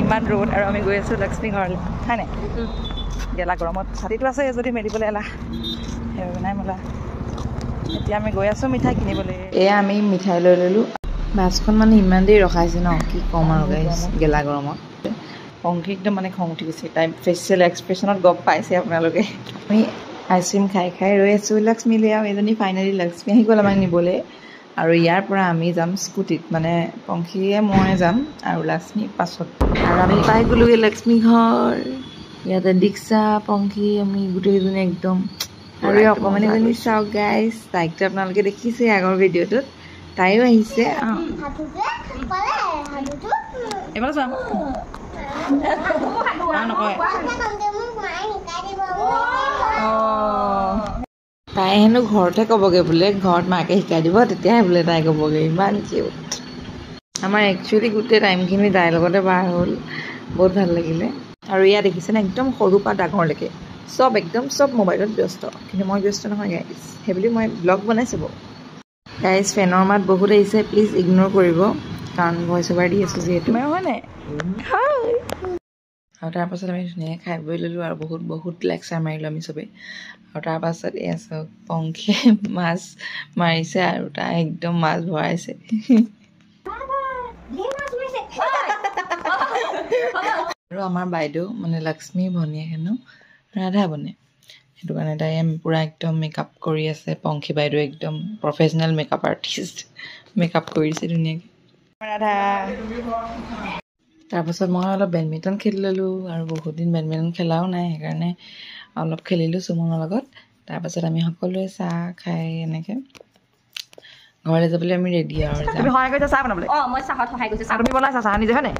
ইমান ৰ'দ আৰু আমি গৈ আছোঁ লক্ষ্মী ঘৰলৈ হয় নাই গেলা গৰমত ছাতিটো আছে যদি মেলিবলৈ এলাহ সেইবাবে নাই মোলা এতিয়া আমি গৈ আছোঁ মিঠাই কিনিবলৈ এয়া আমি মিঠাই লৈ ল'লোঁ বাছখন মানে ইমান দেৰি ৰখাইছে ন কি ক'ম আৰু গাইছ গেলা গৰমত পংখী একদম মানে খং উঠি গৈছে তাই ফেচিয়েল এক্সপ্ৰেশ্যনত গম পাইছে আপোনালোকে আমি আইচক্ৰীম খাই খাই ৰৈ আছোঁ লক্ষ্মীলৈ আৰু এজনী ফাইনেলি লক্ষ্মী আহি গ'ল আমাক নিবলৈ আৰু ইয়াৰ পৰা আমি যাম স্কুটিত মানে পংখীয়ে মই যাম আৰু লক্ষ্মী পাছত আৰু আমি পাই গ'লোগৈ লক্ষ্মী ঘৰ ইয়াতে দীক্ষা পংখী আমি গোটেইকেইজনী একদম আৰু অকণমানিজনী চাওক গাইজ তাইকটো আপোনালোকে দেখিছে আগৰ ভিডিঅ'টোত তাইও আহিছে এইফালে চাম তাই হেনো ঘৰতে ক'বগৈ বোলে ঘৰত মাকে শিকাই দিব তেতিয়াহে বোলে তাই ক'বগৈ ইমান কিউট আমাৰ একচুৱেলি গোটেই টাইমখিনি তাইৰ লগতে পাৰ হ'ল বহুত ভাল লাগিলে আৰু ইয়াত দেখিছেনে একদম সৰুৰ পৰা ডাঙৰলৈকে চব একদম চব মোবাইলত ব্যস্ত কিন্তু মই ব্যস্ত নহয় গাইজ সেইবুলি মই ব্লগ বনাই চাব গাইজ ফেনৰ মাত বহুত আহিছে প্লিজ ইগন'ৰ কৰিব কাৰণ ভইচ অভাৰ দি আছোঁ যিহেতু হয় নাই আৰু তাৰপাছত আমি ধুনীয়াকৈ খাই বৈ ল'লোঁ আৰু বহুত লেকচাৰ মাৰিলোঁ আমি চবেই আৰু তাৰপাছত এয়া চাওক পংখীয়ে মাছ মাৰিছে আৰু তাই একদম মাছ ভৰাইছে আৰু আমাৰ বাইদেউ মানে লক্ষ্মী ভনীয়েক হেনো ৰাধা বনে সেইটো কাৰণে তাই পূৰা একদম মেকআপ কৰি আছে পংখী বাইদেউ একদম প্ৰফেচনেল মেকআপ আৰ্টিষ্ট মেকআপ কৰিছে ধুনীয়াকৈ ৰাধা তাৰপাছত মই অলপ বেডমিণ্টন খেলি ল'লোঁ আৰু বহুত দিন বেডমিণ্টন খেলাও নাই সেইকাৰণে অলপ খেলিলোঁ সুমনৰ লগত তাৰপাছত আমি সকলোৱে চাহ খাই এনেকৈ ঘৰলৈ যাবলৈ আমি ৰেডি আৰু তুমি সহায় কৰিছা চাহ বনাবলৈ মই চাহত সহায় কৰিছোঁ তুমি বনাইছা চাহ নিজে হয় নাই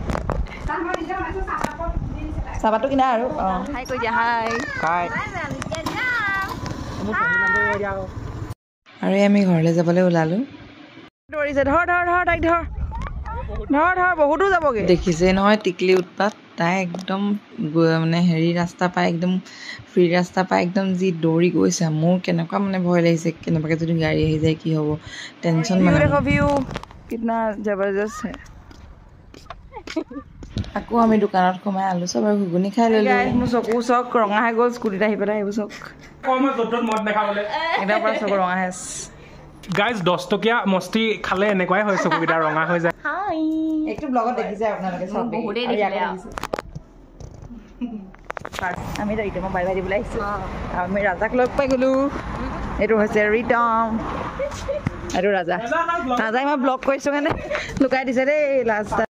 চাহপাতটো কিনা আৰু হাই কৈ দিয়া হাই আৰু আমি ঘৰলৈ যাবলৈ ওলালোঁ ধৰিছে ধৰ তাইক ধৰ বহুতো যাবগৈ দেখিছে নহয় টিকলি উৎপাত তাই একদম মানে হেৰি ৰাস্তা পাই একদম ফ্ৰী ৰাস্তা পাই একদম যি দৌৰি গৈছে মোৰ কেনেকুৱা মানে ভয় লাগিছে কেনেবাকৈ যদি গাড়ী আহি যায় কি হ'ব টেনশ্যন মানে ভিউ কিতনা জবৰদস্ত আকৌ আমি দোকানত সোমাই আলু চব আৰু ঘুগুনি খাই ল'লোঁ মোৰ চকু চক ৰঙা হৈ গ'ল স্কুটিত আহি পেলাই এইবোৰ চক একদম পৰা চকু ৰঙা হৈ গাইজ 10 টকীয়া মস্তি খালে এনেকুৱাই হয় চকুকেইটা ৰঙা হৈ যায় এইটো ব্লগত দেখিছে আপোনালোকে চব বহুতেই দেখিলে আমি এতিয়া মই বাই বাই দিবলৈ আহিছোঁ আমি ৰাজাক লগ পাই গ'লোঁ এইটো হৈছে ৰিতম এইটো ৰাজাই মই ব্লগ কৰিছোঁ কাৰণে লুকাই দিছে দেই লাষ্ট